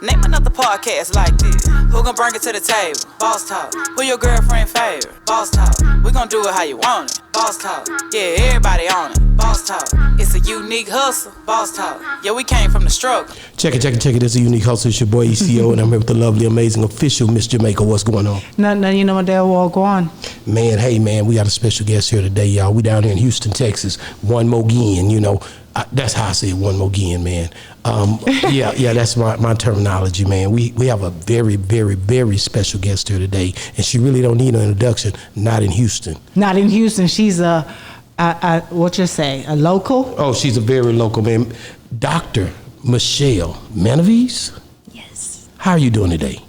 Name another podcast like this. Who gon' bring it to the table? Boss talk. Who your girlfriend favorite? Boss talk. We gon' do it how you want it. Boss talk. Yeah, everybody on it. Boss talk. It's a unique hustle. Boss talk. Yeah, we came from the struggle. Check it. It's a unique hustle. It's your boy ECO, and I'm here with the lovely, amazing, official Miss Jamaica. What's going on? Nothing, you know what they'll walk on. Man, hey man, we got a special guest here today, y'all. We down here in Houston, Texas. One more again, you know. That's how I say it, one more again, man. Yeah, that's my terminology, man. We have a very, very, very special guest here today, and she really don't need an introduction. Not in Houston. Not in Houston. She's a what you say, a local? Oh, she's a very local, man. Dr. Michelle Maneevese. Yes. How are you doing today?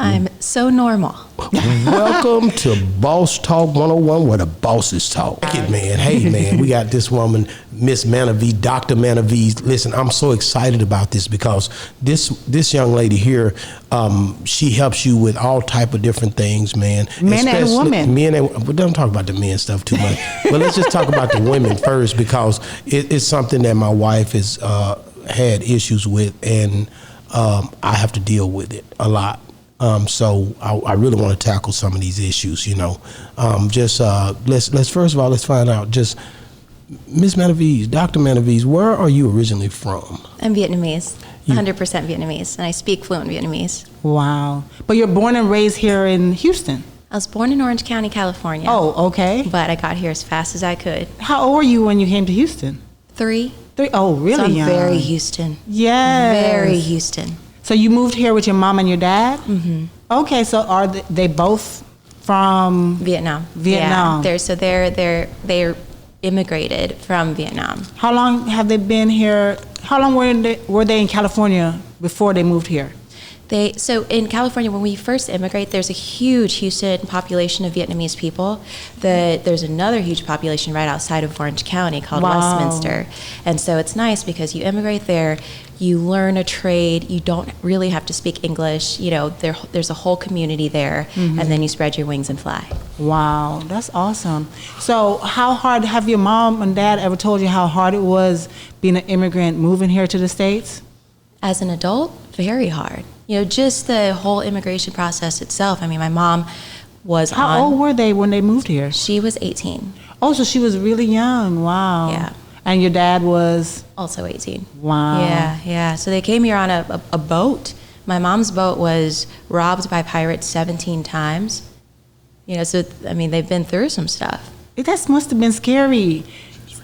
I'm so normal. Welcome to Boss Talk 101, where the bosses talk. Man, hey man, we got this woman, Miss Maneevese, Dr. Maneevese. Listen, I'm so excited about this because this young lady here, she helps you with all type of different things, man. Men and women. But don't talk about the men stuff too much. But let's just talk about the women first, because it's something that my wife has had issues with, and I have to deal with it a lot. So I really want to tackle some of these issues, you know. Let's first of all, let's find out, just Miss Maneevese, Dr. Maneevese, where are you originally from? I'm Vietnamese, 100% Vietnamese, and I speak fluent Vietnamese. Wow. But you're born and raised here in Houston? I was born in Orange County, California. Oh, okay. But I got here as fast as I could. How old were you when you came to Houston? 3. Oh, really so I'm young. very Houston. Yes. Very Houston. So you moved here with your mom and your dad? Mm-hmm. Okay, so are they both from Vietnam? Vietnam. Yeah, they're immigrated from Vietnam. How long have they been here? How long were they in California before they moved here? So in California, when we first immigrate, there's a huge Houston population of Vietnamese people. There's another huge population right outside of Orange County called Westminster. And so it's nice because you immigrate there, you learn a trade, you don't really have to speak English, you know, there's a whole community there, and then you spread your wings and fly. Wow, that's awesome. So how hard, have your mom and dad ever told you how hard it was being an immigrant moving here to the States? As an adult, very hard. You know, just the whole immigration process itself. I mean, my mom was How old were they when they moved here? She was 18. Oh, so she was really young. Wow. Yeah. And your dad was? Also 18. Wow. Yeah. So they came here on a boat. My mom's boat was robbed by pirates 17 times. You know, so, I mean, they've been through some stuff. That must have been scary.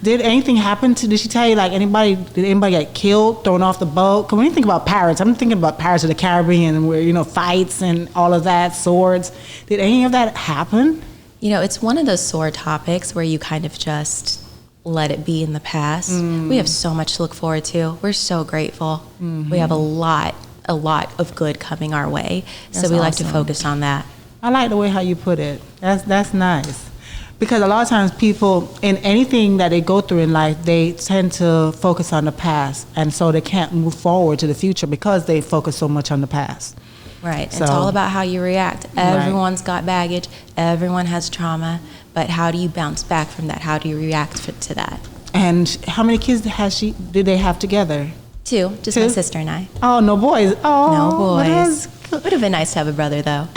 Did anything happen did she tell you, like, did anybody get killed, thrown off the boat? Because when you think about pirates, I'm thinking about Pirates of the Caribbean, where, you know, fights and all of that, swords. Did any of that happen? You know, it's one of those sore topics where you kind of just let it be in the past. We have so much to look forward to. We're so grateful. We have a lot of good coming our way. So we like to focus on that. I like the way how you put it. That's nice. Because a lot of times people, in anything that they go through in life, they tend to focus on the past. And so they can't move forward to the future because they focus so much on the past. Right. So, it's all about how you react. Everyone's got baggage. Everyone has trauma. But how do you bounce back from that? How do you react to that? And how many kids did they have together? 2, just my sister and I. Oh, no boys. Oh, no boys. Would have been nice to have a brother, though.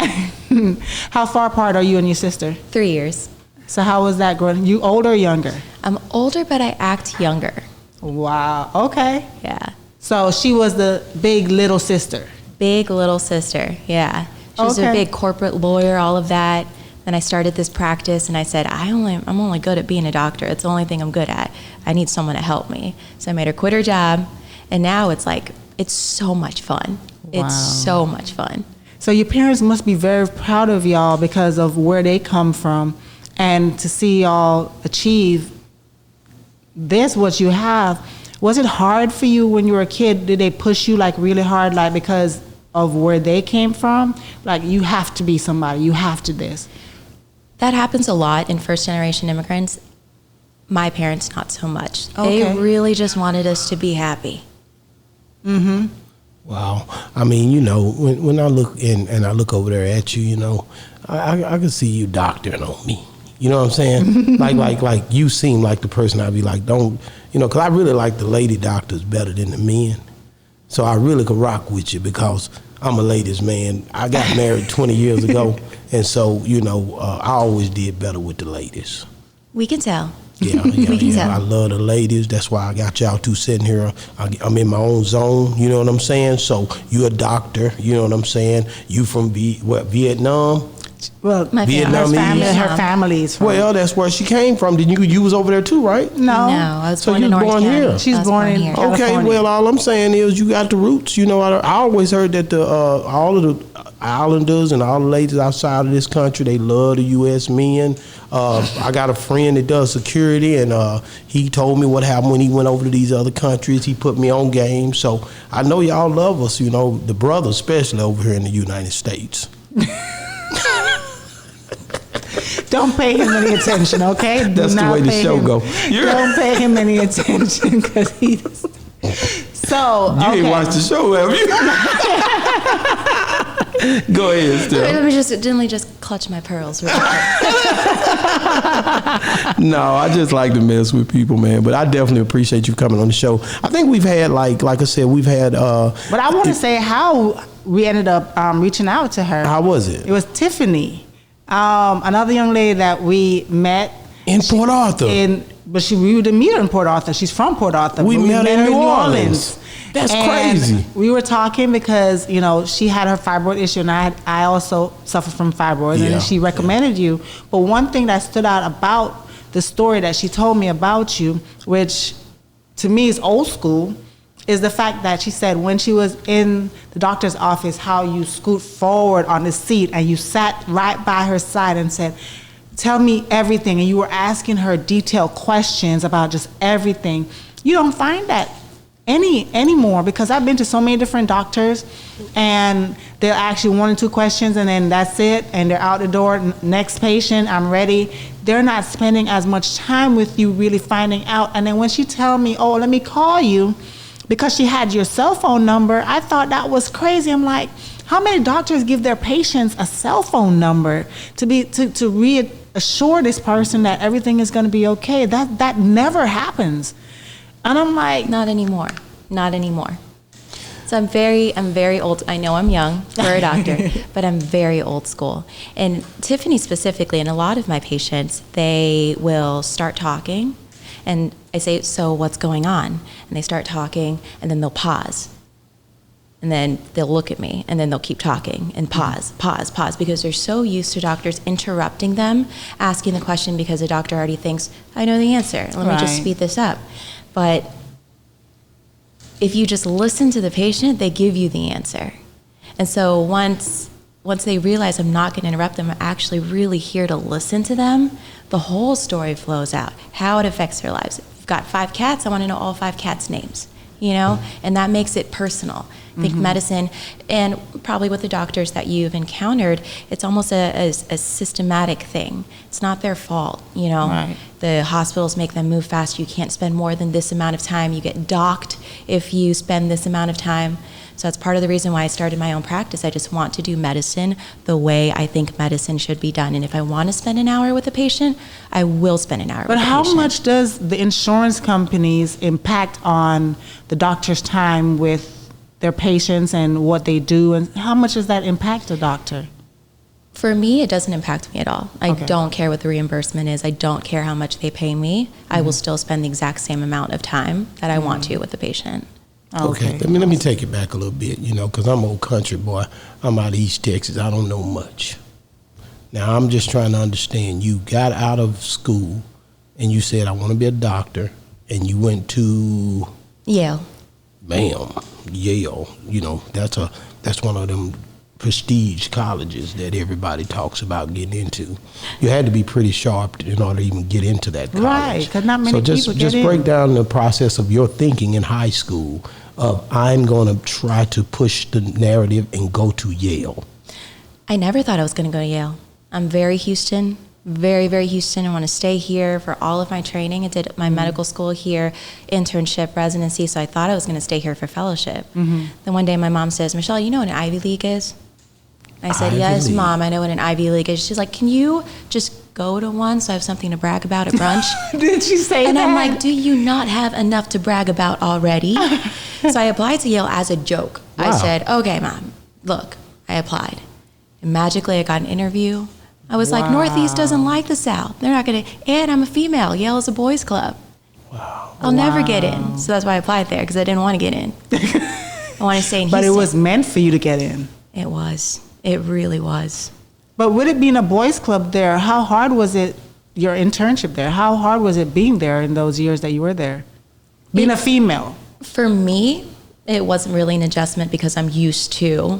How far apart are you and your sister? 3 years. So how was that growing? You older or younger? I'm older, but I act younger. Wow. Okay. Yeah. So she was the big little sister. Big little sister. Yeah. She was a big corporate lawyer, all of that. Then I started this practice, and I said, I'm only good at being a doctor. It's the only thing I'm good at. I need someone to help me. So I made her quit her job, and now it's so much fun. Wow. It's so much fun. So your parents must be very proud of y'all because of where they come from. And to see y'all achieve this, what you have, was it hard for you when you were a kid? Did they push you like really hard, like because of where they came from? Like, you have to be somebody, you have to this. That happens a lot in first generation immigrants. My parents, not so much. Okay. They really just wanted us to be happy. Mm-hmm. Wow. I mean, you know, when I look and I look over there at you, you know, I can see you doctoring on me. You know what I'm saying? like you seem like the person I'd be like, don't, because I really like the lady doctors better than the men. So I really could rock with you because I'm a ladies man. I got married 20 years ago, and so, I always did better with the ladies. We can tell. Yeah. I love the ladies. That's why I got y'all two sitting here. I'm in my own zone. You know what I'm saying? So you a doctor. You know what I'm saying? You from Vietnam? Well, My Vietnamese? her family's from. Well, that's where she came from. Did you was over there too, right? No, I was So born you in was Orange born County. here? she's I was born in here. Okay, California. well, all I'm saying is you got the roots. I always heard that all of the islanders and all the ladies outside of this country, they love the U.S. men. I got a friend that does security, and he told me what happened when he went over to these other countries. He put me on game. So I know y'all love us, the brothers, especially over here in the United States. Don't pay him any attention, okay? That's the way the show go. Don't pay him any attention because he's... So, You okay. ain't watched the show, have you? Go ahead, Steph. Let me just clutch my pearls real quick. No, I just like to mess with people, man. But I definitely appreciate you coming on the show. I think we've had, like I said, we've had... But I want to say how we ended up reaching out to her. How was it? It was Tiffany, another young lady that we met. In Port Arthur. But we didn't meet her in Port Arthur. She's from Port Arthur. We but met her in New Orleans. That's And crazy. We were talking because, she had her fibroid issue, and I also suffer from fibroids, Yeah, and she recommended you. But one thing that stood out about the story that she told me about you, which to me is old school, is the fact that she said when she was in the doctor's office, how you scoot forward on the seat and you sat right by her side and said, tell me everything. And you were asking her detailed questions about just everything. You don't find that anymore, because I've been to so many different doctors and they'll ask you 1 or 2 questions and then that's it, and they're out the door. Next patient, I'm ready. They're not spending as much time with you really finding out. And then when she tell me, oh, let me call you, because she had your cell phone number, I thought that was crazy. I'm like, how many doctors give their patients a cell phone number to reassure this person that everything is going to be okay? That never happens. And I'm like, Not anymore. So I'm very old. I know I'm young for a doctor, but I'm very old school. And Tiffany specifically, and a lot of my patients, they will start talking, and I say, so what's going on? And they start talking, and then they'll pause. And then they'll look at me, and then they'll keep talking, and pause, because they're so used to doctors interrupting them, asking the question because the doctor already thinks, I know the answer. Let me just Right. speed this up. But if you just listen to the patient, they give you the answer. And so once they realize I'm not going to interrupt them, I'm actually really here to listen to them, the whole story flows out, how it affects their lives. If you've got 5 cats, I want to know all 5 cats' names, and that makes it personal. I think medicine, and probably with the doctors that you've encountered, it's almost a systematic thing. It's not their fault, Right. The hospitals make them move fast. You can't spend more than this amount of time. You get docked if you spend this amount of time. So that's part of the reason why I started my own practice. I just want to do medicine the way I think medicine should be done. And if I want to spend an hour with a patient, I will spend an hour with a patient. But how much does the insurance companies impact on the doctor's time with their patients and what they do, and how much does that impact a doctor? For me, it doesn't impact me at all. I Okay. don't care what the reimbursement is. I don't care how much they pay me. I will still spend the exact same amount of time that I want to with the patient. Okay. Let me take it back a little bit, because I'm old country boy. I'm out of East Texas. I don't know much. Now, I'm just trying to understand. You got out of school and you said, I want to be a doctor, and you went to... Yale. Bam, Yale. That's one of them prestige colleges that everybody talks about getting into. You had to be pretty sharp in order to even get into that college. Right, because not many so just people get in. break down the process of your thinking in high school of I'm going to try to push the narrative and go to Yale. I never thought I was going to go to Yale. I'm very Houston, very, very Houston. I want to stay here for all of my training. I did my medical school here, internship, residency, so I thought I was going to stay here for fellowship. Then one day my mom says, Michelle, you know what an Ivy League is? I said, Ivy yes, League. Mom, I know what an Ivy League is. She's like, can you just go to one so I have something to brag about at brunch? Did she say And that? I'm like, do you not have enough to brag about already? So I applied to Yale as a joke. I Wow. said, okay, Mom, look, I applied. And magically, I got an interview. I was like, Northeast doesn't like the South. They're not going to, and I'm a female. Yale is a boys' club. Wow. I'll never get in. So that's why I applied there, because I didn't want to get in. I want to stay in But Houston. it was meant for you to get in. It was. It really was. But with it being a boys' club there, how hard was it, your internship there? How hard was it being there in those years that you were there? Being a female. For me, it wasn't really an adjustment because I'm used to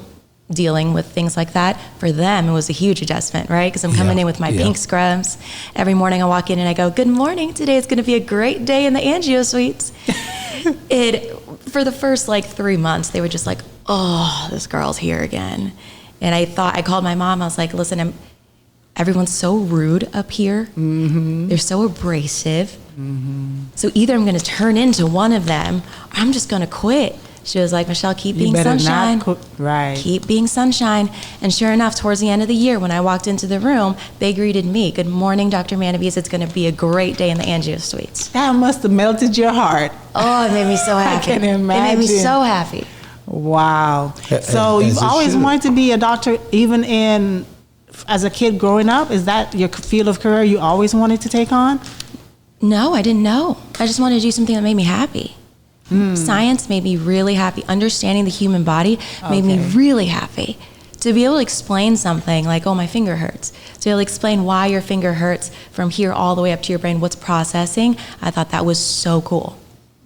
dealing with things like that. For them, it was a huge adjustment, right? Because I'm coming Yeah, in with my yeah. pink scrubs. Every morning I walk in and I go, good morning. Today is going to be a great day in the Angio Suites. For the first like 3 months, they were just like, oh, this girl's here again. And I called my mom. I was like, listen, everyone's so rude up here. Mm-hmm. They're so abrasive. Mm-hmm. So either I'm going to turn into one of them, or I'm just going to quit. She was like, Michelle, keep being sunshine. Right. Keep being sunshine. And sure enough, towards the end of the year, when I walked into the room, they greeted me. Good morning, Dr. Maneevese. It's going to be a great day in the Angio Suites. That must have melted your heart. Oh, it made me so happy. can It made me imagine. so happy. Wow. So As you've it always should. wanted to be a doctor, even as a kid growing up? Is that your field of career you always wanted to take on? No, I didn't know. I just wanted to do something that made me happy. Science made me really happy. Understanding the human body made me Okay. really happy. To be able to explain something like, oh, my finger hurts. To be able to explain why your finger hurts from here all the way up to your brain, what's processing, I thought that was so cool.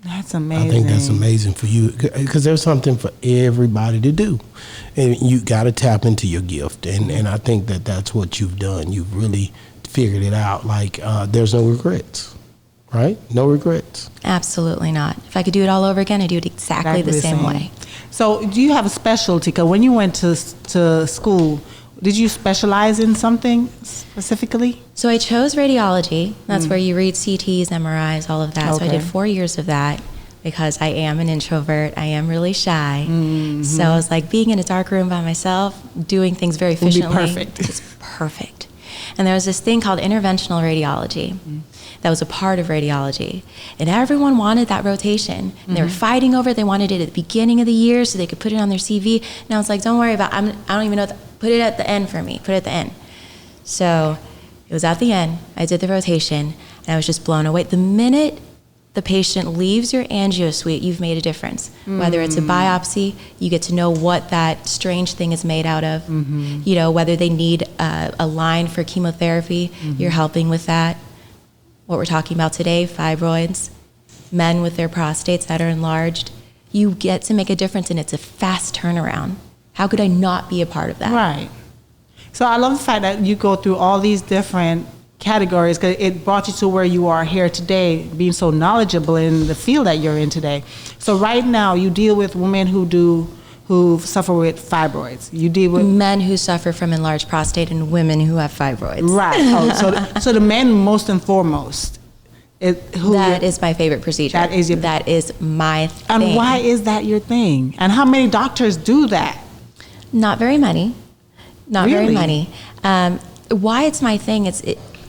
That's amazing. I think that's amazing for you because there's something for everybody to do, and you got to tap into your gift. And I think that that's what you've done. You've really figured it out. Like there's no regrets, right? No regrets. Absolutely not. If I could do it all over again, I'd do it exactly the same way. So do you have a specialty? Because when you went to school, did you specialize in something specifically? So I chose radiology. That's where you read CTs, MRIs, all of that. So I Okay. did 4 years of that because I am an introvert. I am really shy. So I was like, being in a dark room by myself, doing things very Would be efficiently. perfect. It's perfect. And there was this thing called interventional radiology that was a part of radiology. And everyone wanted that rotation. And they were fighting over it. They wanted it at the beginning of the year so they could put it on their CV. And I was like, don't worry about it. I don't even know. Put it at the end for me. Put it at the end. So it was at the end. I did the rotation. And I was just blown away. The minute the patient leaves your angio suite, you've made a difference. Whether it's a biopsy, you get to know what that strange thing is made out of. You know, whether they need a line for chemotherapy, you're helping with that. What we're talking about today, fibroids, men with their prostates that are enlarged, you get to make a difference, and it's a fast turnaround. How could I not be a part of that? Right. So I love the fact that you go through all these different categories because it brought you to where you are here today, being so knowledgeable in the field that you're in today. So right now you deal with women who suffer with fibroids. You deal with Men who suffer from enlarged prostate and women who have fibroids. right. Oh, so the men most and foremost. That is my favorite procedure. That is your- That is my thing. And why is that your thing? And how many doctors do that? Not very many. Not very Really? many. Why it's my thing,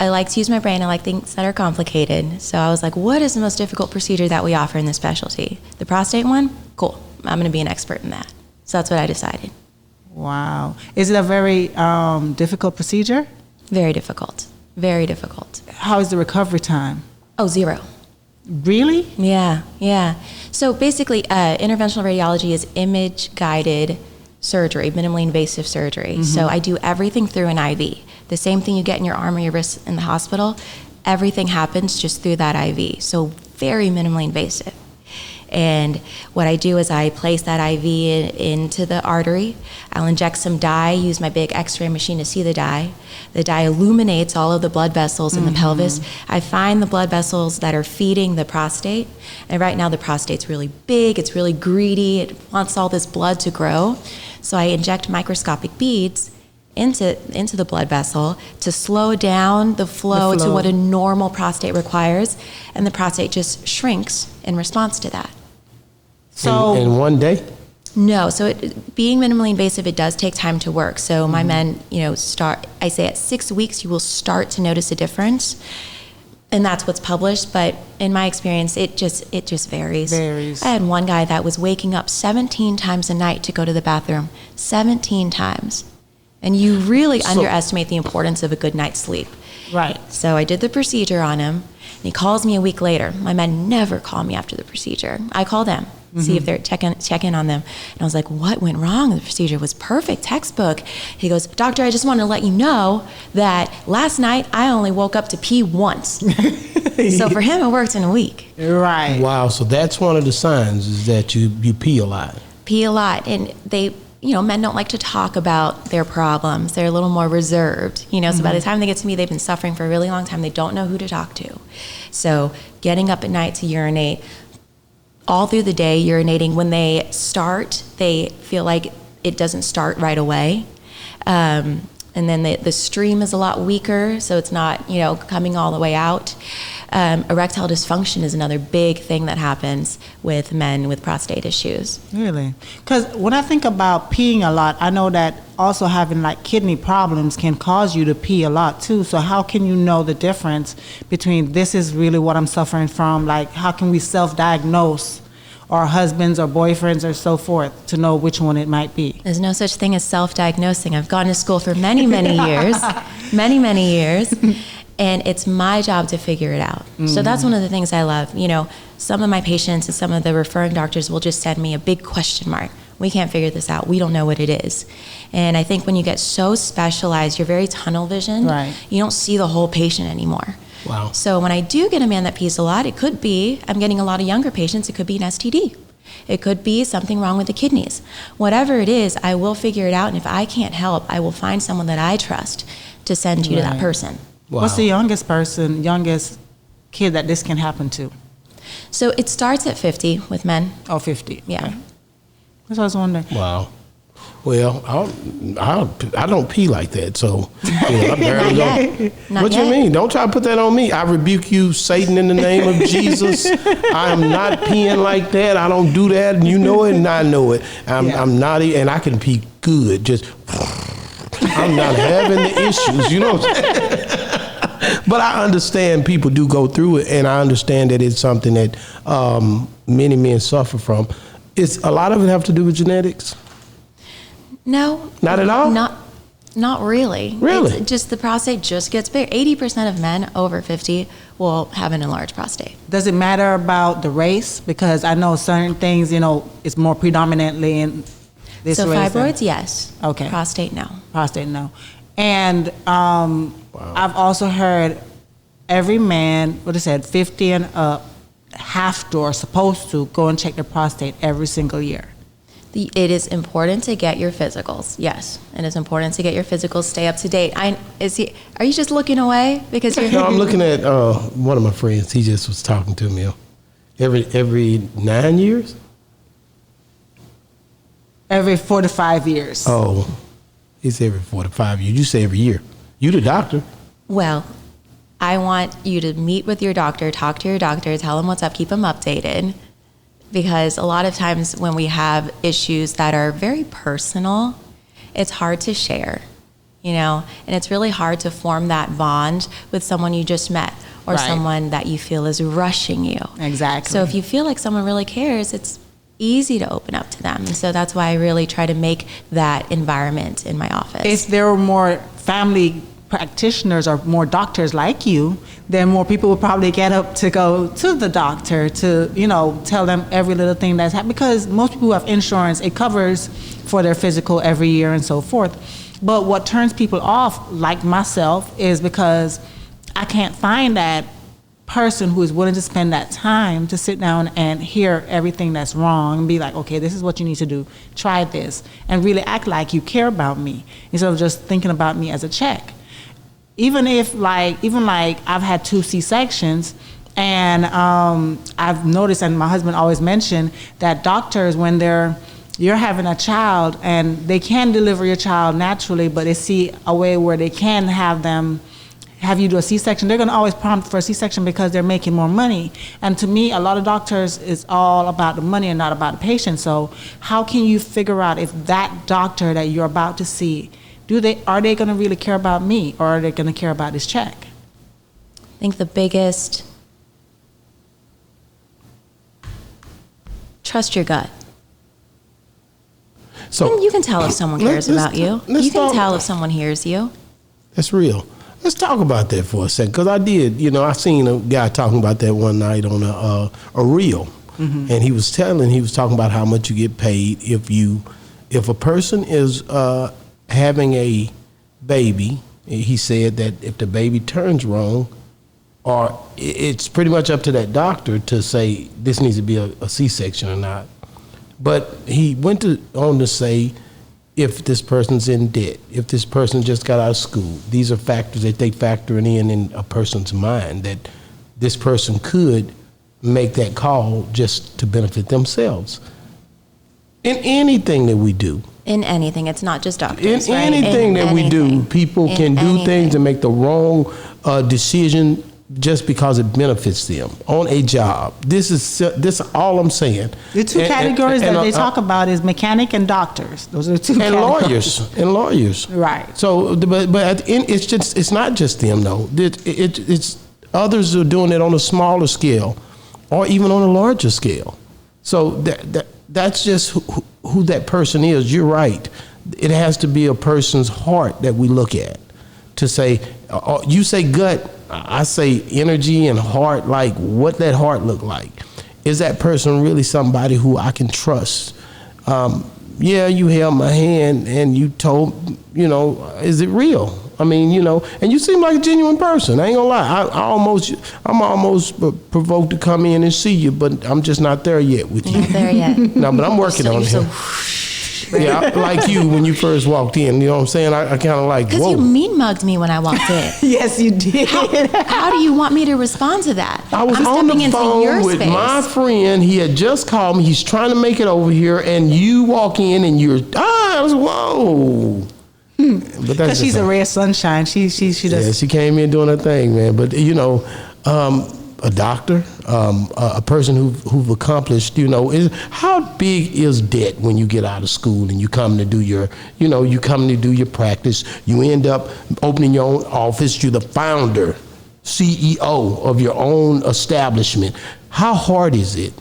I like to use my brain. I like things that are complicated. So I was like, what is the most difficult procedure that we offer in this specialty? The prostate one? Cool. I'm going to be an expert in that. So that's what I decided. Wow. Is it a very difficult procedure? Very difficult. Very difficult. How is the recovery time? Oh, 0. Really? Yeah, yeah. So basically, interventional radiology is image-guided surgery, minimally invasive surgery. So I do everything through an IV. The same thing you get in your arm or your wrist in the hospital, everything happens just through that IV. So very minimally invasive. And what I do is I place that IV into the artery. I'll inject some dye, use my big X-ray machine to see the dye. The dye illuminates all of the blood vessels in the pelvis. I find the blood vessels that are feeding the prostate. And right now the prostate's really big, it's really greedy, it wants all this blood to grow. So I inject microscopic beads into the blood vessel to slow down the flow to what a normal prostate requires. And the prostate just shrinks in response to that. So in one day. No, so being minimally invasive, it does take time to work. So my men, I say at 6 weeks, you will start to notice a difference. And that's what's published, but in my experience, it just varies. I had one guy that was waking up 17 times a night to go to the bathroom. 17 times. And you really underestimate the importance of a good night's sleep. Right. So I did the procedure on him, and he calls me a week later. My men never call me after the procedure. I call them, see if they're check in on them. And I was like, what went wrong? The procedure was perfect, textbook. He goes, doctor, I just want to let you know that last night I only woke up to pee once. So for him, it worked in a week. Right. Wow, so that's one of the signs is that you pee a lot. Pee a lot. And they, men don't like to talk about their problems. They're a little more reserved, so by the time they get to me, they've been suffering for a really long time. They don't know who to talk to. So getting up at night to urinate, all through the day urinating, when they start, they feel like it doesn't start right away. And then the stream is a lot weaker, so it's not, coming all the way out. Erectile dysfunction is another big thing that happens with men with prostate issues. Really? Because when I think about peeing a lot, I know that also having like kidney problems can cause you to pee a lot too. So how can you know the difference between this is really what I'm suffering from? Like, how can we self-diagnose our husbands or boyfriends or so forth to know which one it might be? There's no such thing as self-diagnosing. I've gone to school for many, many years, many years, and it's my job to figure it out. So that's one of the things I love. Some of my patients and some of the referring doctors will just send me a big question mark. We can't figure this out. We don't know what it is. And I think when you get so specialized, you're very tunnel vision. Right. You don't see the whole patient anymore. Wow. So when I do get a man that pees a lot, it could be, I'm getting a lot of younger patients, it could be an STD. It could be something wrong with the kidneys. Whatever it is, I will figure it out, and if I can't help, I will find someone that I trust to send you to that person. Wow. What's the youngest kid that this can happen to? So it starts at 50 with men. Oh, 50. Yeah. Okay. That's what I was wondering. Wow. Well, I don't pee like that, so I barely go. Not What yet. you mean? Don't try to put that on me. I rebuke you, Satan, in the name of Jesus. I am not peeing like that. I don't do that, and you know it, and I know it. I'm not, and I can pee good. Just I'm not having the issues. You know what I'm saying? But I understand people do go through it, and I understand that it's something that many men suffer from. It's a lot of it have to do with genetics. No. Not at all? Not really. Really? It's just the prostate just gets bigger. 80% of men over 50 will have an enlarged prostate. Does it matter about the race? Because I know certain things, it's more predominantly in this So race. fibroids, yes. Okay. Prostate, no. Prostate, no. And I've also heard every man, 50 and up, have to or supposed to go and check their prostate every single year. It is important to get your physicals. Yes, it is important to get your physicals. Stay up to date. Are you just looking away because you're? No, I'm looking at one of my friends. He just was talking to me. Every 9 years. Every 4 to 5 years. Oh, it's every 4 to 5 years. You say every year. You the doctor. Well, I want you to meet with your doctor, talk to your doctor, tell him what's up, keep him updated. Because a lot of times when we have issues that are very personal, it's hard to share, and it's really hard to form that bond with someone you just met or Right. someone that you feel is rushing you. Exactly. So if you feel like someone really cares, it's easy to open up to them. And so that's why I really try to make that environment in my office. If there were more family practitioners or more doctors like you, then more people would probably get up to go to the doctor to, tell them every little thing that's happening. Because most people who have insurance, it covers for their physical every year and so forth. But what turns people off, like myself, is because I can't find that person who is willing to spend that time to sit down and hear everything that's wrong and be like, okay, this is what you need to do, try this, and really act like you care about me instead of just thinking about me as a check. Even I've had 2 C-sections, and I've noticed, and my husband always mentioned, that doctors, when you're having a child and they can deliver your child naturally, but they see a way where they can have them have you do a C-section, they're going to always prompt for a C-section because they're making more money. And to me, a lot of doctors is all about the money and not about the patient. So how can you figure out if that doctor that you're about to see, are they going to really care about me, or are they going to care about this check? I think the biggest, trust your gut. So And you can tell if someone cares about you. You can tell if someone hears you. That's real. Let's talk about that for a second, because I did. I seen a guy talking about that one night on a reel, and he was talking about how much you get paid if a person is having a baby. He said that if the baby turns wrong, or it's pretty much up to that doctor to say this needs to be a C-section or not. But he went on to say, if this person's in debt, if this person just got out of school, these are factors that they factoring in a person's mind, that this person could make that call just to benefit themselves. In anything that we do. In anything, it's not just doctors. In right? anything that we do, people can do anything. things and make the wrong decision just because it benefits them on a job. This is all I'm saying. The two categories that they talk about is mechanic and doctors. Those are the two categories. And lawyers. Right. So, but at the end, it's not just them though. It's others are doing it on a smaller scale, or even on a larger scale. So that's just who that person is. You're right. It has to be a person's heart that we look at to say. You say gut. I say energy and heart, like what that heart look like. Is that person really somebody who I can trust? Yeah, you held my hand and you told, is it real? I mean, and you seem like a genuine person. I ain't gonna lie. I'm almost provoked to come in and see you, but I'm just not there yet with you. Not there yet. No, but I'm working on it. Yeah, like you when you first walked in, you know what I'm saying? I kind of like, Because whoa. you mean mugged me when I walked in. Yes, you did. How do you want me to respond to that? I was I'm on stepping the into your phone with space. my friend. He had just called me. He's trying to make it over here, and you walk in, and I was whoa. But that's Because she's a rare sunshine. She does. Yeah, she came in doing her thing, man. But a doctor, a person who've accomplished, how big is debt when you get out of school and you come to do your practice. You end up opening your own office. You're the founder, CEO of your own establishment. How hard is it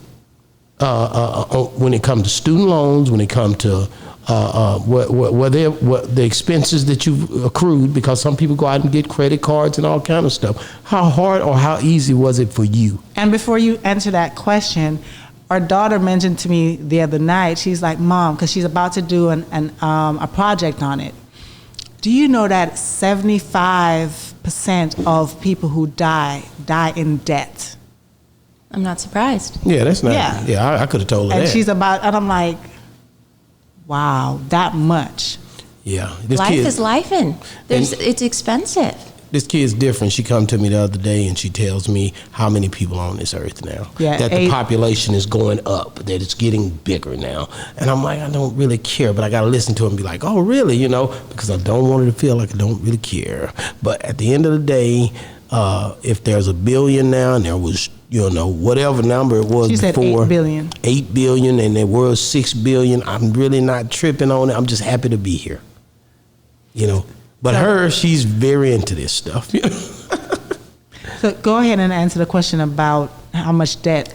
when it comes to student loans, when it comes to what the expenses that you've accrued, because some people go out and get credit cards and all kind of stuff. How hard or how easy was it for you? And before you answer that question, our daughter mentioned to me the other night, she's like, Mom, because she's about to do a project on it. Do you know that 75% of people who die in debt? I'm not surprised. Yeah, that's not. Yeah. Yeah, I could have told her And that. and I'm like, wow, that much. Yeah, Life is lifing. It's expensive. This kid's different. She come to me the other day and she tells me how many people on this earth now. Yeah, that the population is going up, that it's getting bigger now. And I'm like, I don't really care, but I got to listen to her and be like, oh, really? Because I don't want her to feel like I don't really care. But at the end of the day, if there's a billion now and there was, whatever number it was she before. Said 8 billion. 8 billion and there was 6 billion. I'm really not tripping on it. I'm just happy to be here. But she's very into this stuff. So go ahead and answer the question about how much debt.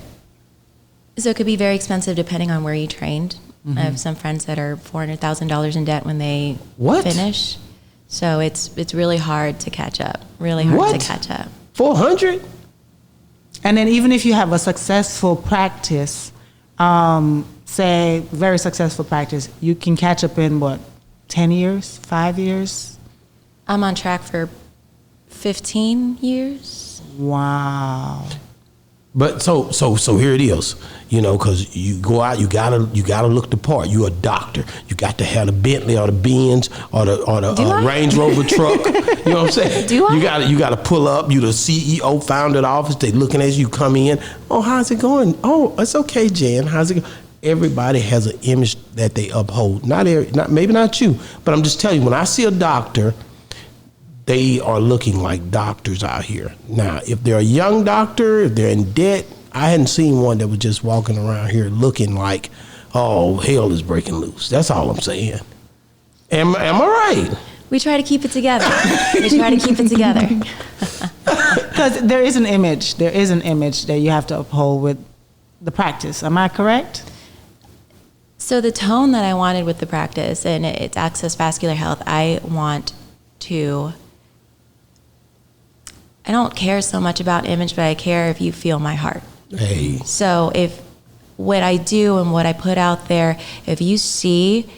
So it could be very expensive depending on where you trained. I have some friends that are $400,000 in debt when they finish. So it's really hard to catch up. Really hard to catch up. 400? And then even if you have a successful practice, say very successful practice, you can catch up in 10 years, 5 years? I'm on track for 15 years. Wow. But so here it is, because you go out, you gotta look the part. You're a doctor. You got to have the Bentley or the Benz or the Range Rover truck. You know what I'm saying? Do I? You gotta pull up. You the CEO, founder of the office. They looking at you. Come in. Oh, how's it going? Oh, it's okay, Jan. How's it going? Everybody has an image that they uphold. Maybe not you, but I'm just telling you. When I see a doctor, they are looking like doctors out here. Now, if they're a young doctor, if they're in debt, I hadn't seen one that was just walking around here looking like, oh, hell is breaking loose. That's all I'm saying. Am I right? We try to keep it together. Because there is an image that you have to uphold with the practice. Am I correct? So the tone that I wanted with the practice, and it's Access Vascular Health, I don't care so much about image, but I care if you feel my heart. Hey. So if what I do and what I put out there, if you see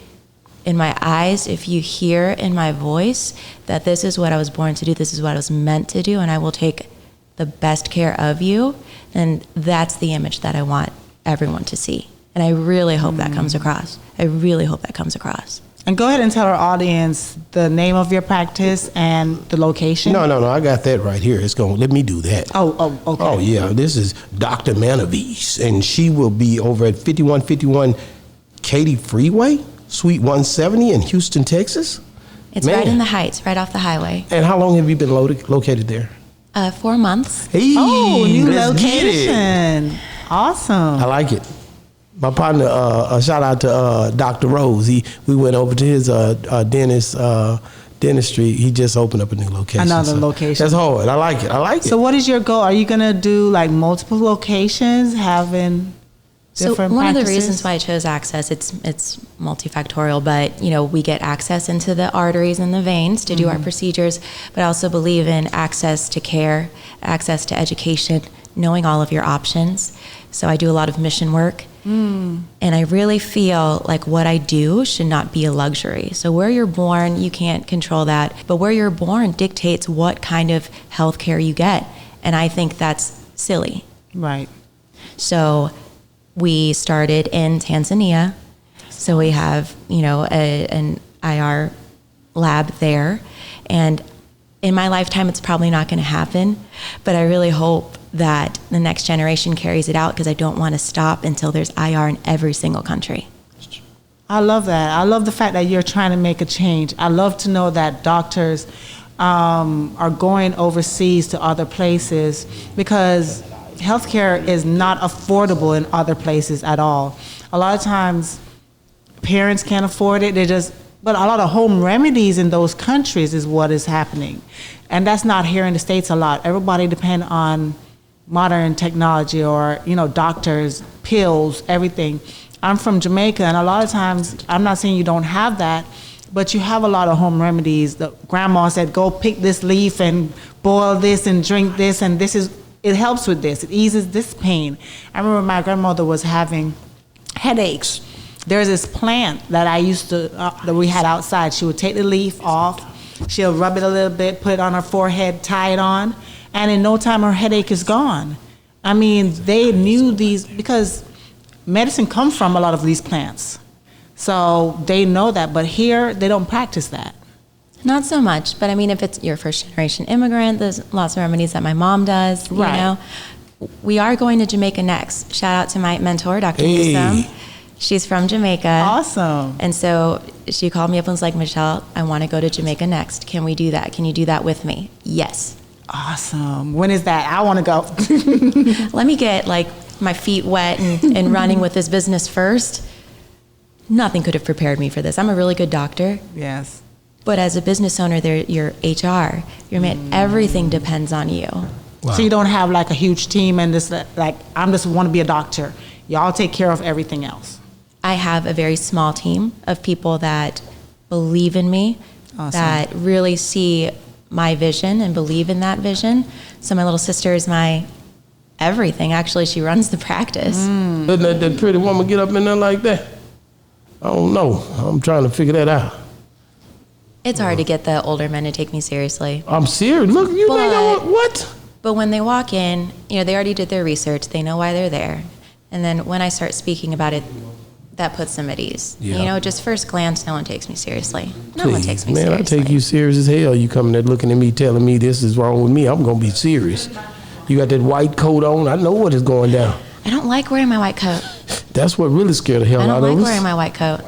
in my eyes, if you hear in my voice that this is what I was born to do, this is what I was meant to do, and I will take the best care of you, then that's the image that I want everyone to see. And I really hope that comes across. And go ahead and tell our audience the name of your practice and the location. No, I got that right here. Let me do that. Oh, okay. Oh, yeah. This is Dr. Maneevese, and she will be over at 5151 Katy Freeway, Suite 170 in Houston, Texas. It's right in the Heights, right off the highway. And how long have you been located there? 4 months. Hey, new let's location. Awesome. I like it. My partner, shout out to Dr. Rose. We went over to his dentistry. He just opened up a new location. Another location. That's hard. I like it. So what is your goal? Are you going to do like multiple locations, having different one practices? of the reasons why I chose Access, it's multifactorial, but we get access into the arteries and the veins to do our procedures, but I also believe in access to care, access to education, knowing all of your options. So I do a lot of mission work. And I really feel like what I do should not be a luxury. So where you're born, you can't control that, but where you're born dictates what kind of health care you get. And I think that's silly. Right. So we started in Tanzania. So we have, an IR lab there. And in my lifetime, it's probably not going to happen, but I really hope that the next generation carries it out, because I don't want to stop until there's IR in every single country. I love that. I love the fact that you're trying to make a change. I love to know that doctors are going overseas to other places, because healthcare is not affordable in other places at all. A lot of times parents can't afford it. But a lot of home remedies in those countries is what is happening. And that's not here in the States a lot. Everybody depend on modern technology or, doctors, pills, everything. I'm from Jamaica, and a lot of times, I'm not saying you don't have that, but you have a lot of home remedies. The grandma said, go pick this leaf and boil this and drink this, and it helps with this. It eases this pain. I remember my grandmother was having headaches. There's this plant that that we had outside. She would take the leaf off, she'll rub it a little bit, put it on her forehead, tie it on, and in no time her headache is gone. I mean, they knew these, because medicine comes from a lot of these plants. So they know that, but here they don't practice that. Not so much, but I mean, if it's your first generation immigrant, there's lots of remedies that my mom does, Right. We are going to Jamaica next. Shout out to my mentor, Dr. Newsom. She's from Jamaica. Awesome. And so she called me up and was like, Michelle, I want to go to Jamaica next. Can we do that? Can you do that with me? Yes. Awesome. When is that? I want to go. Let me get my feet wet and running with this business first. Nothing could have prepared me for this. I'm a really good doctor. Yes. But as a business owner, your HR, your man, everything depends on you. Wow. So you don't have like a huge team and this, I'm just want to be a doctor. Y'all take care of everything else. I have a very small team of people that believe in me, Awesome. that really see my vision and believe in that vision. So my little sister is my everything. Actually, she runs the practice. Doesn't that pretty woman get up in there like that? I don't know. I'm trying to figure that out. It's hard to get the older men to take me seriously. I'm serious. Look, you think what? But when they walk in, they already did their research. They know why they're there. And then when I start speaking about it, that puts them at ease. Yeah. Just first glance, no one takes me seriously. No Please, one takes me man, seriously. I take you serious as hell. You coming there looking at me, telling me this is wrong with me. I'm going to be serious. You got that white coat on. I know what is going down. I don't like wearing my white coat. That's what really scared the hell I out don't of us. like wearing my white coat.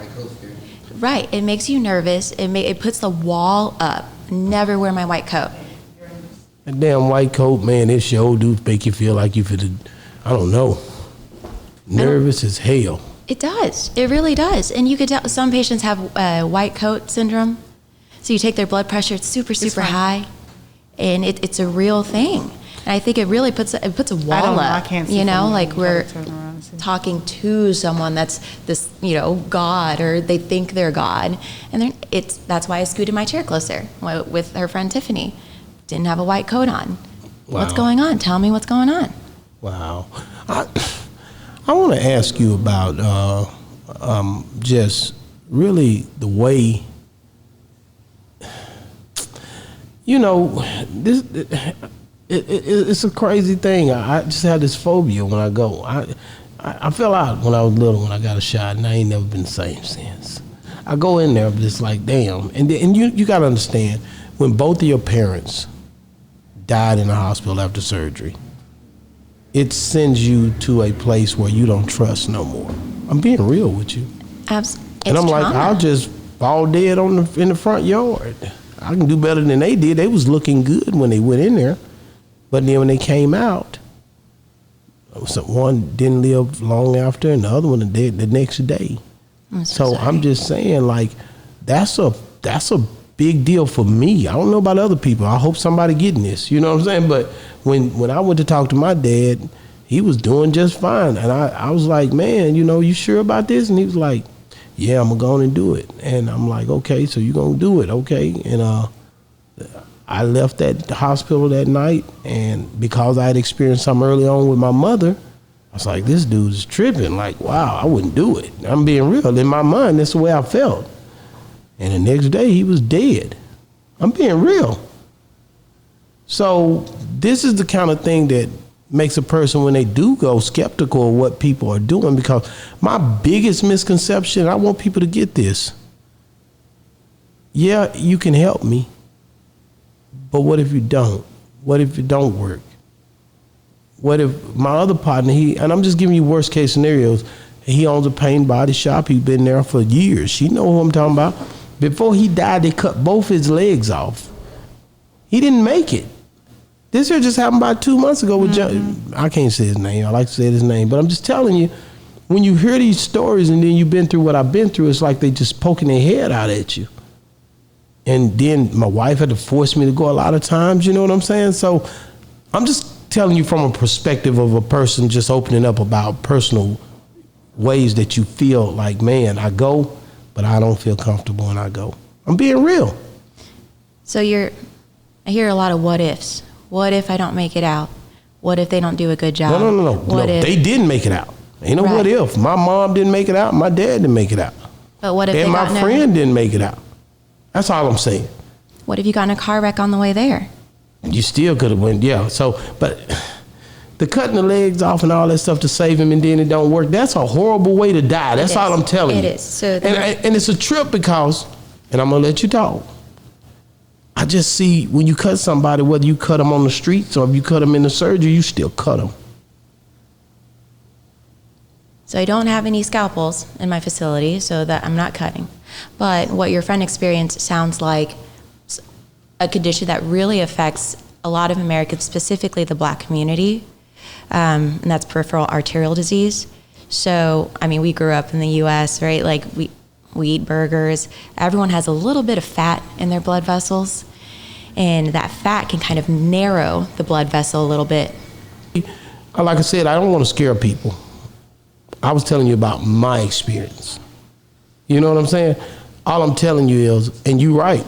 Right. It makes you nervous. It puts the wall up. never wear my white coat. That damn white coat, man, it sure do make you feel like you feel, I don't know, nervous as hell. It does. It really does. And you could tell some patients have white coat syndrome. So you take their blood pressure, it's super high. And it's a real thing. And I think it really puts a wall up. I can't see, you know, like we're around, talking to someone that's this, you know, God, or they think they're God. And that's why I scooted my chair closer with her friend Tiffany. Didn't have a white coat on. Wow. What's going on? Tell me what's going on. Wow. I want to ask you about just really the way, you know, this it's a crazy thing. I just had this phobia when I go. I fell out when I was little when I got a shot, and I ain't never been the same since. I go in there, but it's like, damn. And you got to understand, when both of your parents died in the hospital after surgery, it sends you to a place where you don't trust no more. I'm being real with you. And I'm like, I'll just fall dead in the front yard. I can do better than they did. They was looking good when they went in there. But then when they came out, one didn't live long after, and the other one did the next day. So I'm just saying, like, that's a big deal for me. I don't know about other people. I hope somebody getting this. You know what I'm saying? But when I went to talk to my dad, he was doing just fine. And I was like, man, you know, you sure about this? And he was like, yeah, I'm going to go on and do it. And I'm like, okay, so you're going to do it, okay. And I left that hospital that night, and because I had experienced something early on with my mother, I was like, this dude's tripping. Like, wow, I wouldn't do it. I'm being real. In my mind, that's the way I felt. And the next day, he was dead. I'm being real. So this is the kind of thing that makes a person, when they do go, skeptical of what people are doing. Because my biggest misconception, I want people to get this. Yeah, you can help me. But what if you don't? What if it don't work? What if my other partner, and I'm just giving you worst case scenarios, he owns a paint body shop. He's been there for years. She know who I'm talking about. Before he died, they cut both his legs off. He didn't make it. This here just happened about 2 months ago with John. I can't say his name. I like to say his name. But I'm just telling you, when you hear these stories and then you've been through what I've been through, it's like they just poking their head out at you. And then my wife had to force me to go a lot of times, you know what I'm saying? So I'm just telling you from a perspective of a person just opening up about personal ways that you feel like, man, I go, but I don't feel comfortable when I go. I'm being real. So I hear a lot of what ifs. What if I don't make it out? What if they don't do a good job? No. What if they didn't make it out. Ain't no what if. My mom didn't make it out. My dad didn't make it out. But what if and my friend didn't make it out? That's all I'm saying. What if you got in a car wreck on the way there? You still could have went, yeah. So, but the cutting the legs off and all that stuff to save him and then it don't work, that's a horrible way to die. That's all I'm telling you. It is. So and it's a trip because, and I'm going to let you talk, I just see when you cut somebody, whether you cut them on the streets or if you cut them in the surgery, you still cut them. So I don't have any scalpels in my facility, so that I'm not cutting. But what your friend experienced sounds like a condition that really affects a lot of Americans, specifically the Black community, and that's peripheral arterial disease. So, I mean, we grew up in the U.S., right? Like, we eat burgers. Everyone has a little bit of fat in their blood vessels, and that fat can kind of narrow the blood vessel a little bit. Like I said, I don't want to scare people. I was telling you about my experience. You know what I'm saying? All I'm telling you is, and you're right.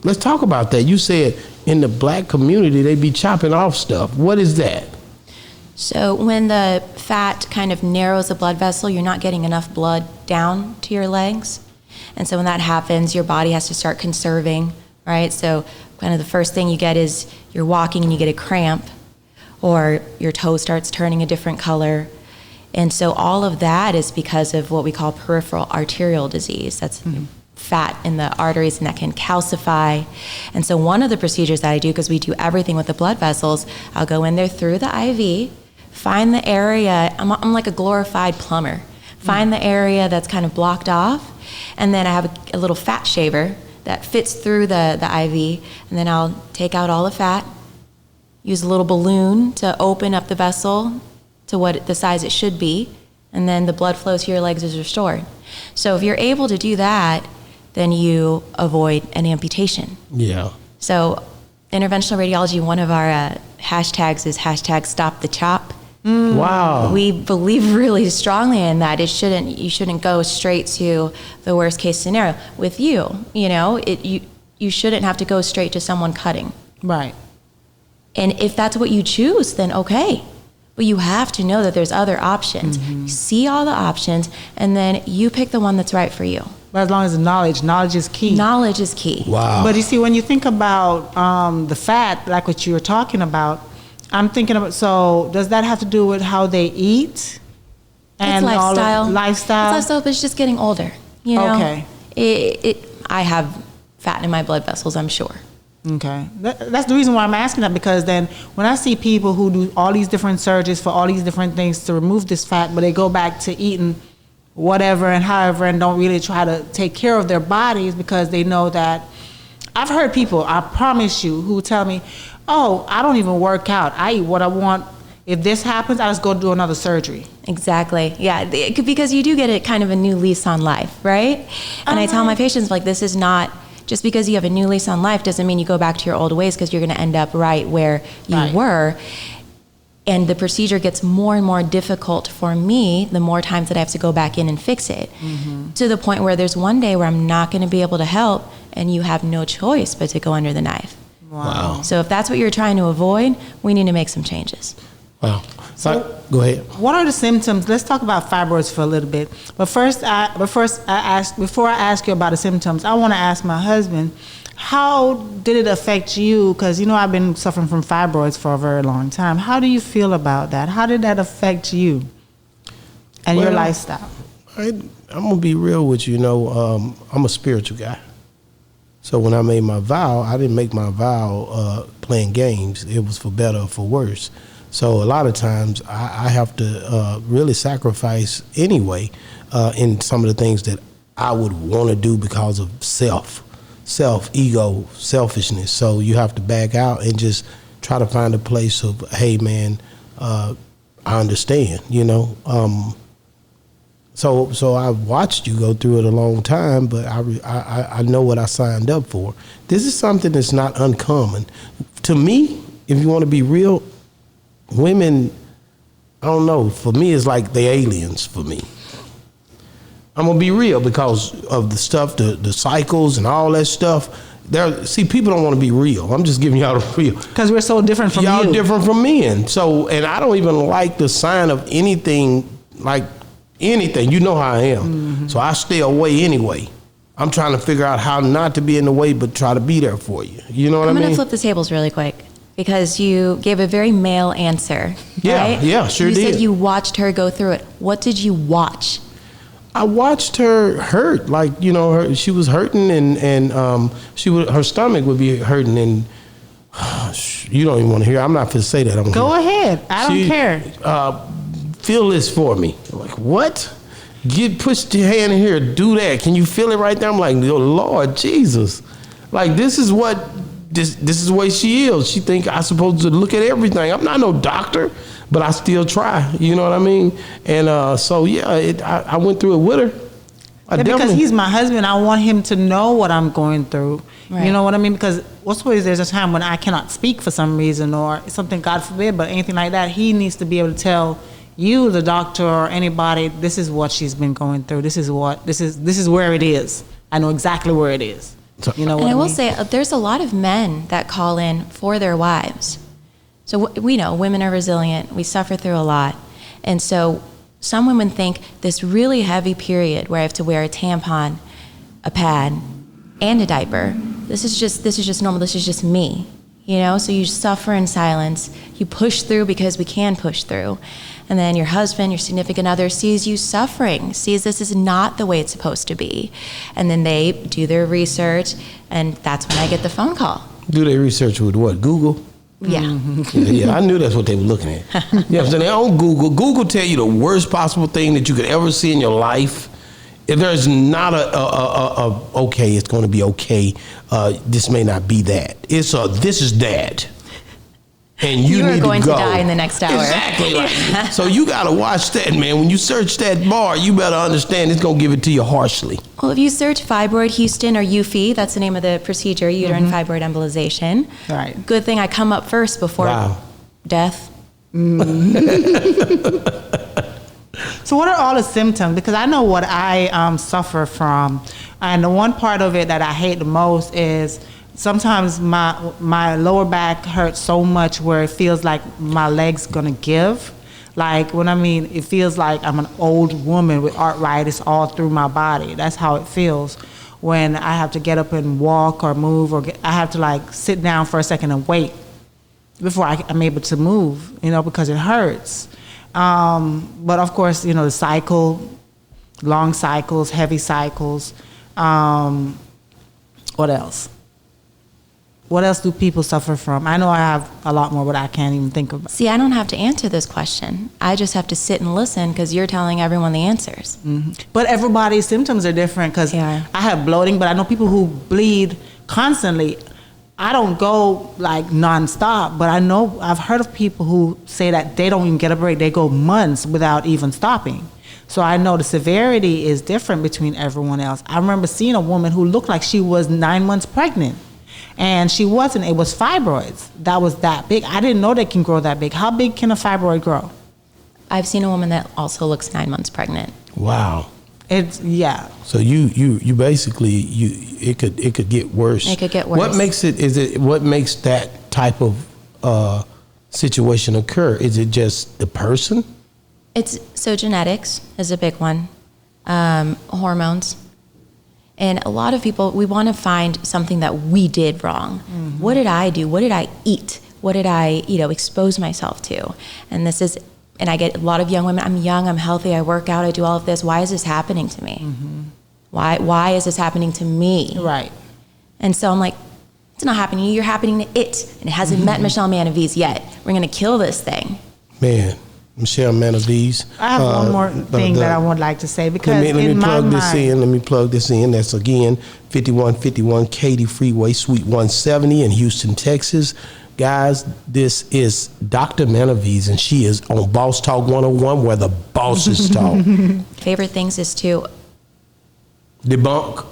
Let's talk about that. You said in the Black community, they be chopping off stuff. What is that? So when the fat kind of narrows the blood vessel, you're not getting enough blood down to your legs. And so when that happens, your body has to start conserving, right? So kind of the first thing you get is you're walking and you get a cramp, or your toe starts turning a different color. And so all of that is because of what we call peripheral arterial disease. That's fat in the arteries, and that can calcify. And so one of the procedures that I do, because we do everything with the blood vessels, I'll go in there through the IV, find the area, I'm like a glorified plumber, find the area that's kind of blocked off, and then I have a little fat shaver that fits through the IV, and then I'll take out all the fat, use a little balloon to open up the vessel to what the size it should be, and then the blood flow to your legs is restored. So if you're able to do that, then you avoid an amputation. Yeah. So interventional radiology, one of our hashtags is #StopTheChop. Wow. We believe really strongly in that. You shouldn't go straight to the worst case scenario. With you know, you shouldn't have to go straight to someone cutting. Right. And if that's what you choose, then okay. But you have to know that there's other options. See all the options, and then you pick the one that's right for you. But as long as knowledge is key. Knowledge is key. Wow. But you see, when you think about the fat, like what you were talking about, I'm thinking about, so does that have to do with how they eat? It's lifestyle. Lifestyle? It's lifestyle, but it's just getting older. You know? Okay. I have fat in my blood vessels, I'm sure. Okay. That's the reason why I'm asking that, because then when I see people who do all these different surgeries for all these different things to remove this fat, but they go back to eating whatever and however and don't really try to take care of their bodies because they know that. I've heard people, I promise you, who tell me, oh, I don't even work out. I eat what I want. If this happens, I just go do another surgery. Exactly. Yeah, because you do get a kind of a new lease on life, right? And I tell my patients, like, this is not, just because you have a new lease on life doesn't mean you go back to your old ways, because you're going to end up right where you were. And the procedure gets more and more difficult for me the more times that I have to go back in and fix it. To the point where there's one day where I'm not going to be able to help, and you have no choice but to go under the knife. Wow. So if that's what you're trying to avoid, we need to make some changes. Wow. So go ahead. What are the symptoms? Let's talk about fibroids for a little bit. But before I ask you about the symptoms, I want to ask my husband, how did it affect you? Because, you know, I've been suffering from fibroids for a very long time. How do you feel about that? How did that affect you and your lifestyle? I'm going to be real with you. You know, I'm a spiritual guy. So when I made my vow, I didn't make my vow playing games. It was for better or for worse. So a lot of times I have to really sacrifice anyway in some of the things that I would want to do because of ego, selfishness. So you have to back out and just try to find a place of, hey man, I understand, you know. So I've watched you go through it a long time, but I know what I signed up for. This is something that's not uncommon. To me, if you want to be real, women, I don't know, for me it's like they aliens for me. I'm going to be real because of the stuff, the cycles and all that stuff. See, people don't want to be real. I'm just giving y'all the real. Because we're so different from y'all you. Different from men. So, and I don't even like the sign of anything, like anything. You know how I am. Mm-hmm. So I stay away anyway. I'm trying to figure out how not to be in the way, but try to be there for you. You know what I mean? I'm going to flip the tables really quick, because you gave a very male answer. Yeah, right? yeah, sure did. You said you watched her go through it. What did you watch? I watched her hurt, like, you know, she was hurting, and her stomach would be hurting, and you don't even want to hear. I'm not going to say that. Go ahead. I don't care. Feel this for me. I'm like, what? Push your hand in here. Do that. Can you feel it right there? I'm like, oh, Lord Jesus. Like, this is the way she is. She think I'm supposed to look at everything. I'm not no doctor, but I still try. You know what I mean? And so, yeah, I went through it with her. Because he's my husband, I want him to know what I'm going through. Right. You know what I mean? Because there's a time when I cannot speak for some reason or something, God forbid, but anything like that, he needs to be able to tell you, the doctor, or anybody, this is what she's been going through. This is where it is. I know exactly where it is. You know what I mean? And I will say, there's a lot of men that call in for their wives. So we know women are resilient. We suffer through a lot. And so some women think this really heavy period where I have to wear a tampon, a pad, and a diaper, this is just normal. This is just me. You know, so you suffer in silence. You push through because we can push through. And then your husband, your significant other, sees you suffering, sees this is not the way it's supposed to be. And then they do their research, and that's when I get the phone call. Do they research with what? Google? Yeah. Yeah, I knew that's what they were looking at. You know what I'm saying? They on Google. Google tell you the worst possible thing that you could ever see in your life. If there's not a okay, it's going to be okay. This may not be that. It's this is that. And you are need going to to go. die in the next hour. Exactly. Right. So you got to watch that, man. When you search that bar, you better understand it's going to give it to you harshly. Well, if you search fibroid Houston or UFE, that's the name of the procedure, uterine fibroid embolization. Right. Good thing I come up first before death. So what are all the symptoms? Because I know what I suffer from. And the one part of it that I hate the most is sometimes my lower back hurts so much where it feels like my leg's gonna give. Like when it feels like I'm an old woman with arthritis all through my body. That's how it feels when I have to get up and walk or move, or I have to like sit down for a second and wait before I'm able to move, because it hurts. But of course, the cycle, long cycles, heavy cycles. What else? What else do people suffer from? I know I have a lot more, but I can't even think of it. See, I don't have to answer this question. I just have to sit and listen because you're telling everyone the answers. Mm-hmm. But everybody's symptoms are different because I have bloating, but I know people who bleed constantly. I don't go like nonstop, but I know I've heard of people who say that they don't even get a break. They go months without even stopping. So I know the severity is different between everyone else. I remember seeing a woman who looked like she was 9 months pregnant. And she wasn't. It was fibroids. That was that big. I didn't know they can grow that big. How big can a fibroid grow? I've seen a woman that also looks 9 months pregnant. Wow. It's So you basically it could get worse. It could get worse. What makes that type of situation occur? Is it just the person? So genetics is a big one. Hormones. And a lot of people, we want to find something that we did wrong. Mm-hmm. What did I do? What did I eat? What did I, expose myself to? And and I get a lot of young women, I'm young, I'm healthy, I work out, I do all of this. Why is this happening to me? Mm-hmm. Why is this happening to me? Right. And so I'm like, it's not happening to you, you're happening to it. And it hasn't met Michelle Maneevese yet. We're going to kill this thing. Man. Michelle Maneevese. I have one more thing that I would like to say because let me plug this in. That's again 5151 Katy Freeway, Suite 170 in Houston, Texas. Guys, this is Dr. Maneevese, and she is on Boss Talk 101, where the bosses talk. Favorite things is to debunk.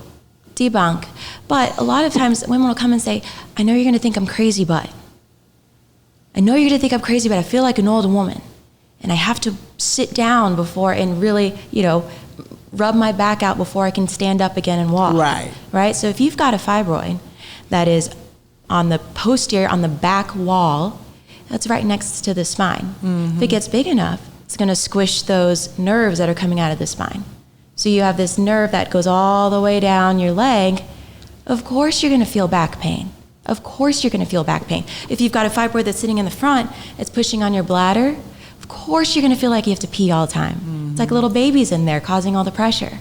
But a lot of times women will come and say, I know you're going to think I'm crazy, but I feel like an old woman. And I have to sit down before and really, rub my back out before I can stand up again and walk. Right? So if you've got a fibroid that is on the posterior, on the back wall, that's right next to the spine. Mm-hmm. If it gets big enough, it's going to squish those nerves that are coming out of the spine. So you have this nerve that goes all the way down your leg. Of course you're going to feel back pain. If you've got a fibroid that's sitting in the front, it's pushing on your bladder, of course you're going to feel like you have to pee all the time. Mm-hmm. It's like little babies in there causing all the pressure.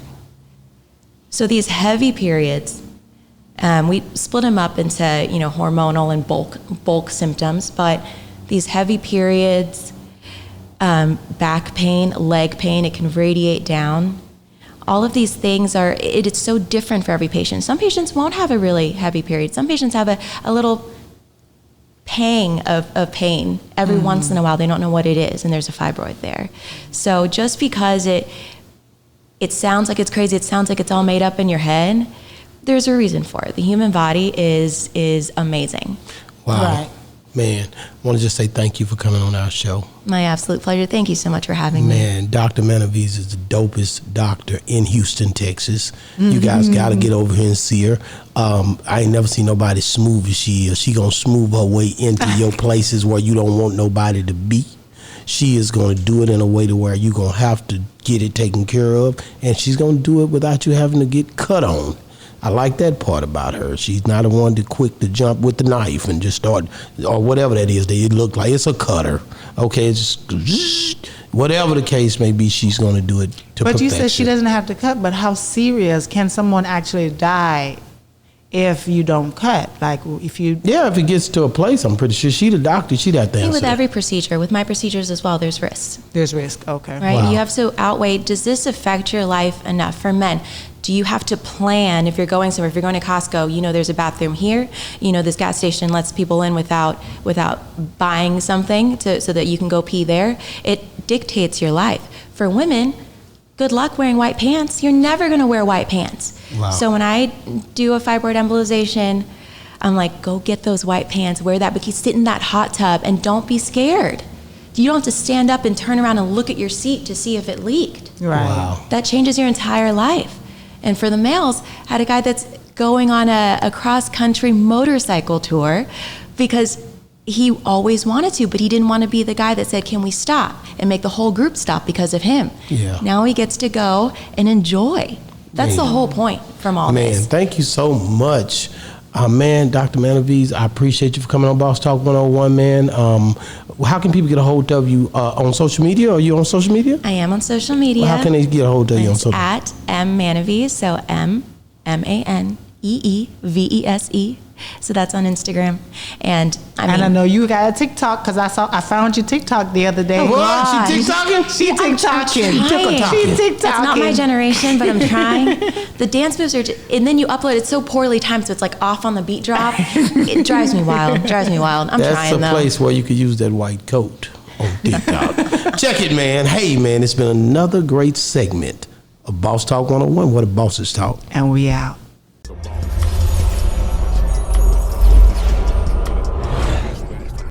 So these heavy periods, we split them up into hormonal and bulk symptoms, but these heavy periods, back pain, leg pain, it can radiate down. All of these things it's so different for every patient. Some patients won't have a really heavy period. Some patients have a little pang of pain every once in a while. They don't know what it is, and there's a fibroid there. So just because it sounds like it's crazy, it sounds like it's all made up in your head, there's a reason for it. The human body is amazing. Wow. Right. Man, I want to just say thank you for coming on our show. My absolute pleasure. Thank you so much for having me. Man, Dr. Maneevese is the dopest doctor in Houston, Texas. Mm-hmm. You guys got to get over here and see her. I ain't never seen nobody smooth as she is. She going to smooth her way into your places where you don't want nobody to be. She is going to do it in a way to where you're going to have to get it taken care of, and she's going to do it without you having to get cut on. I like that part about her. She's not the one to quick to jump with the knife and just start, or whatever that is. It look like it's a cutter. Okay, it's just, whatever the case may be, she's going to do it to perfection. But you said she doesn't have to cut, but how serious can someone actually die if you don't cut. Like if you If it gets to a place, I'm pretty sure she the doctor. She'd have to answer. With every procedure, with my procedures as well, there's risks. there's risk. Okay. Right? Wow. You have to outweigh, does this affect your life enough? For men, do you have to plan if you're going somewhere, if you're going to Costco, you know there's a bathroom here, you know this gas station lets people in without buying something so that you can go pee there. It dictates your life. For women, good luck wearing white pants. You're never going to wear white pants. Wow. So when I do a fibroid embolization, I'm like, go get those white pants, wear that, but sit in that hot tub and don't be scared. You don't have to stand up and turn around and look at your seat to see if it leaked. Right. Wow. That changes your entire life. And for the males, I had a guy that's going on a cross-country motorcycle tour because he always wanted to, but he didn't want to be the guy that said, can we stop? And make the whole group stop because of him. Yeah. Now he gets to go and enjoy. That's the whole point from all Man, this. thank you so much. Man, Dr. Maneevese, I appreciate you for coming on Boss Talk 101, man. How can people get a hold of you on social media? Are you on social media? I am on social media. Well, how can they get a hold of you on It's social at Maneevese, so Maneevese. So that's on Instagram. And I know you got a TikTok because I found your TikTok the other day. Oh, What? God. She TikToking? She TikToking. trying. She TikToking. That's not my generation, but I'm trying. The dance moves are, and then you upload it so poorly timed, so it's like off on the beat drop. It drives me wild. I'm That's trying a though. place where you could use that white coat on TikTok. Check it, man. Hey, man, it's been another great segment of Boss Talk 101. What a bosses talk. And we out.